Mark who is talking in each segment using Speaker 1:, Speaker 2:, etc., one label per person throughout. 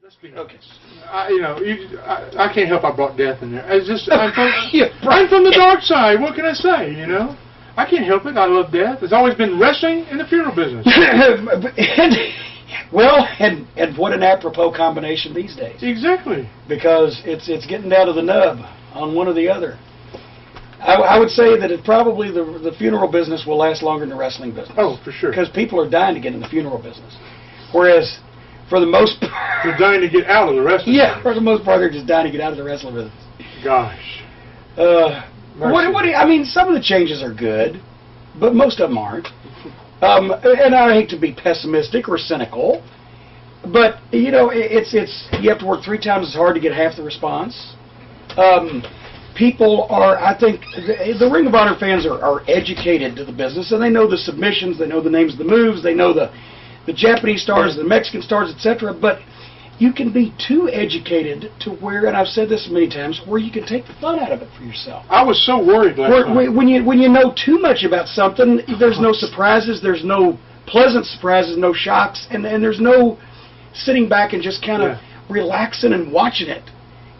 Speaker 1: Let's be honest. I can't help I brought death in there. It's just I'm from the dark side. What can I say? I can't help it. I love death. It's always been wrestling in the funeral business.
Speaker 2: and what an apropos combination these days.
Speaker 1: Exactly.
Speaker 2: Because it's getting down to the nub on one or the other. I would say that probably the funeral business will last longer than the wrestling business.
Speaker 1: Oh, for sure.
Speaker 2: Because people are dying to get in the funeral business. Whereas, for the most part...
Speaker 1: They're dying to get out of the wrestling business.
Speaker 2: For the most part, they're just dying to get out of the wrestling business.
Speaker 1: Gosh.
Speaker 2: Some of the changes are good, but most of them aren't. And I hate to be pessimistic or cynical, but, you have to work 3 times as hard to get half the response. People are, I think, the Ring of Honor fans are educated to the business, and they know the submissions, they know the names of the moves, they know the Japanese stars, the Mexican stars, etc. But you can be too educated to where, and I've said this many times, where you can take the fun out of it for yourself.
Speaker 1: I was so worried last night.
Speaker 2: When you know too much about something, there's no surprises, there's no pleasant surprises, no shocks, and there's no sitting back and just kind of relaxing and watching it.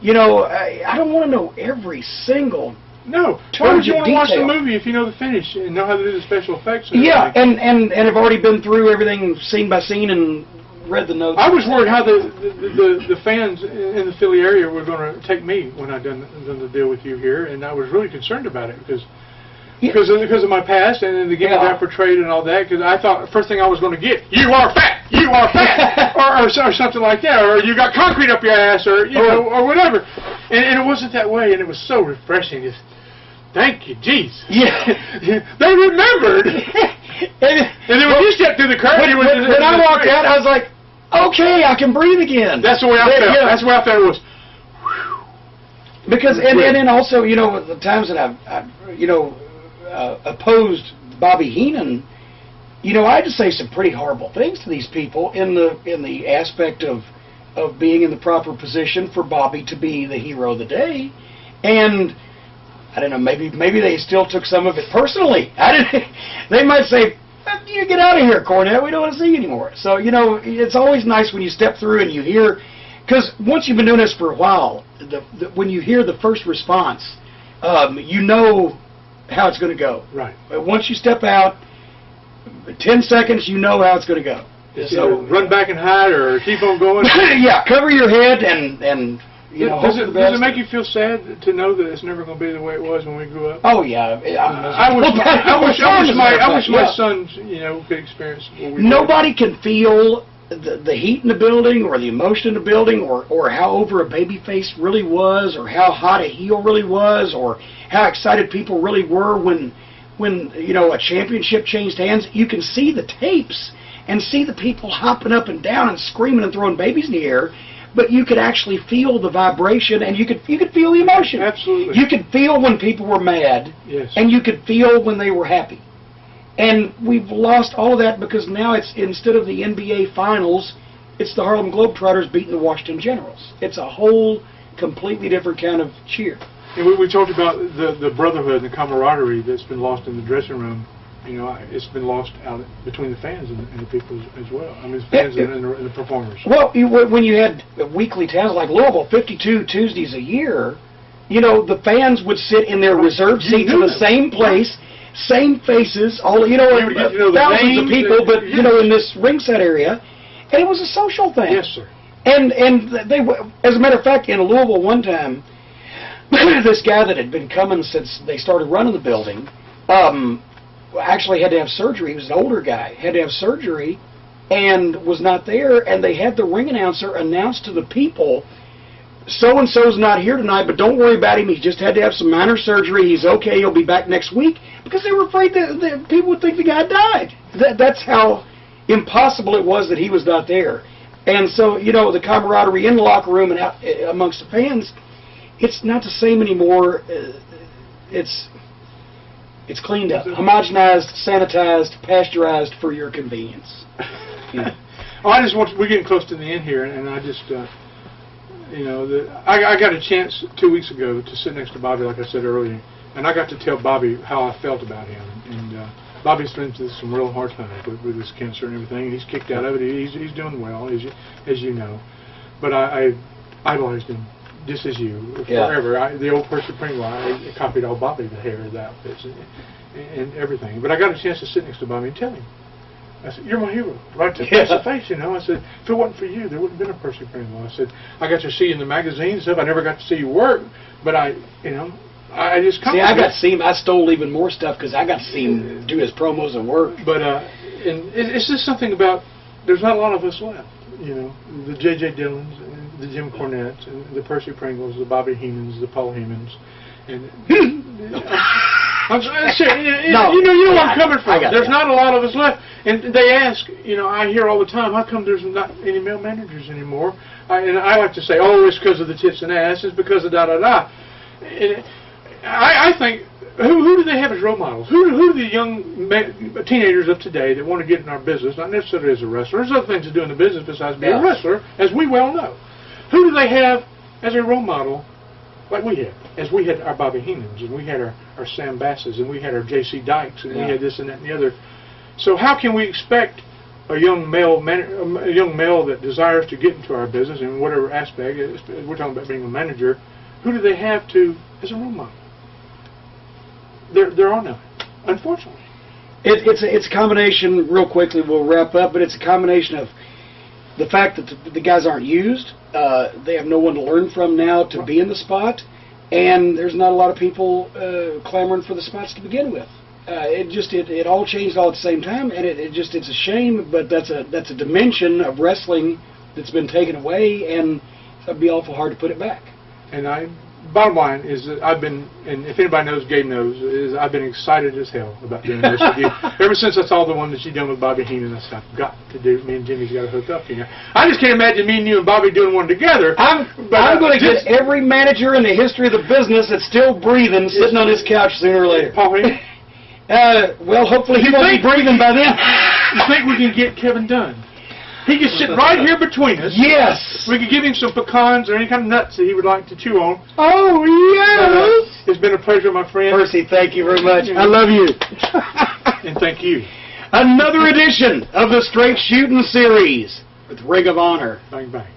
Speaker 2: I don't want to know every single
Speaker 1: No. Why would you want to watch the movie if you know the finish and know how to do the special effects? And
Speaker 2: and have already been through everything scene by scene and read the notes.
Speaker 1: I was worried how the fans in the Philly area were going to take me when I done the deal with you here, and I was really concerned about it because of my past and the games I portrayed and all that. Because I thought the first thing I was going to get, you are fat, or something like that, or you got concrete up your ass, or or whatever. And it wasn't that way, and it was so refreshing. Just, thank you, jeez.
Speaker 2: Yeah,
Speaker 1: they remembered. and then when you stepped through the curtain,
Speaker 2: when I walked out, I was like, okay, I can breathe again.
Speaker 1: That's the way I felt. Yeah. That's the way I felt it was.
Speaker 2: Because and then also, the times that I've opposed Bobby Heenan, I had to say some pretty horrible things to these people in the aspect of being in the proper position for Bobby to be the hero of the day, and I don't know, maybe they still took some of it personally. They might say, "You get out of here, Cornette. We don't want to see you anymore." So it's always nice when you step through and you hear, because once you've been doing this for a while, when you hear the first response, you know how it's going to go.
Speaker 1: Right.
Speaker 2: But once you step out, 10 seconds, you know how it's going to go.
Speaker 1: So run back and hide, or keep on going.
Speaker 2: Yeah, cover your head and.
Speaker 1: Does it make you feel sad to know that it's never going to be the way it was when we grew up?
Speaker 2: Oh yeah,
Speaker 1: I wish my sons, could experience what we
Speaker 2: Nobody can feel the heat in the building, or the emotion in the building, or how over a baby face really was, or how hot a heel really was, or how excited people really were when a championship changed hands. You can see the tapes and see the people hopping up and down and screaming and throwing babies in the air. But you could actually feel the vibration, and you could feel the emotion.
Speaker 1: Absolutely.
Speaker 2: You could feel when people were mad,
Speaker 1: yes,
Speaker 2: and you could feel when they were happy. And we've lost all of that because now it's, instead of the NBA Finals, it's the Harlem Globetrotters beating the Washington Generals. It's a whole completely different kind of cheer.
Speaker 1: And we talked about the brotherhood and the camaraderie that's been lost in the dressing room. It's been lost out between the fans and the people as well. I mean, the fans and the performers.
Speaker 2: Well, when you had weekly towns like Louisville, 52 Tuesdays a year, the fans would sit in their reserved seats in the same place, same faces, thousands of people, but in this ring set area, and it was a social thing.
Speaker 1: Yes, sir.
Speaker 2: And they, as a matter of fact, in Louisville one time, this guy that had been coming since they started running the building, actually had to have surgery. He was an older guy, had to have surgery, and was not there. And they had the ring announcer announce to the people, "So-and-so's not here tonight, but don't worry about him. He just had to have some minor surgery. He's okay. He'll be back next week," because they were afraid that people would think the guy died. That's how impossible it was that he was not there. And so, the camaraderie in the locker room and out amongst the fans, it's not the same anymore. It's cleaned up, homogenized, sanitized, pasteurized for your convenience.
Speaker 1: We're getting close to the end here, and I just, I got a chance 2 weeks ago to sit next to Bobby, like I said earlier, and I got to tell Bobby how I felt about him. And Bobby's been through some real hard times with his cancer and everything, and he's kicked out of it. He's doing well, as you know. but I idolized him just as you forever. The old Percy Pringle, I copied all Bobby, the hair, the outfits, and everything. But I got a chance to sit next to Bobby and tell him. I said, "You're my hero, right to face to face." You know, I said, "If it wasn't for you, there wouldn't have been a Percy Pringle." I said, "I got to see you in the magazines and stuff. I never got to see you work, but I just come."
Speaker 2: See, I got to see him. I stole even more stuff because I got to see him do his promos and work.
Speaker 1: But and it's just something about there's not a lot of us left. You know, the J.J. Dillons, and the Jim Cornettes, and the Percy Pringles, the Bobby Heenans, the Paul Hemans, and I'm sorry, you know where I'm coming from. There's not a lot of us left, and they ask, you know, I hear all the time, how come there's not any male managers anymore? And I like to say, oh, it's because of the tits and ass, it's because of da da da. And I think, who do they have as role models? Who are the young teenagers of today that want to get in our business, not necessarily as a wrestler? There's other things to do in the business besides being a wrestler, as we well know. Who do they have as a role model like we had? As we had our Bobby Heenans, and we had our Sam Basses, and we had our J.C. Dykes, and we had this and that and the other. So how can we expect a young male that desires to get into our business in whatever aspect, we're talking about being a manager, who do they have to as a role model? There are none, unfortunately.
Speaker 2: It's a combination, real quickly, we'll wrap up, but it's a combination of the fact that the guys aren't used, they have no one to learn from now to be in the spot, and there's not a lot of people clamoring for the spots to begin with. It all changed all at the same time, and it's a shame, but that's a dimension of wrestling that's been taken away, and it'd be awful hard to put it back.
Speaker 1: And bottom line is that I've been, and if anybody knows, Gabe knows, is I've been excited as hell about doing this with you. Ever since I saw the one that you done with Bobby Heenan, I said, I've got to do, me and Jimmy's got to hook up, you know. I just can't imagine me and you and Bobby doing one together.
Speaker 2: I'm going to get every manager in the history of the business that's still breathing sitting on his couch sooner or later.
Speaker 1: Paul Heyman?
Speaker 2: Well, hopefully he won't be breathing by then.
Speaker 1: You think we can get Kevin Dunn? He can sit right here between us.
Speaker 2: Yes.
Speaker 1: We could give him some pecans or any kind of nuts that he would like to chew on.
Speaker 2: Oh, yes.
Speaker 1: It's been a pleasure, my friend.
Speaker 2: Percy, thank you very much. I love you.
Speaker 1: And thank you.
Speaker 2: Another edition of the Straight Shooting Series with Ring of Honor.
Speaker 1: Bang, bang.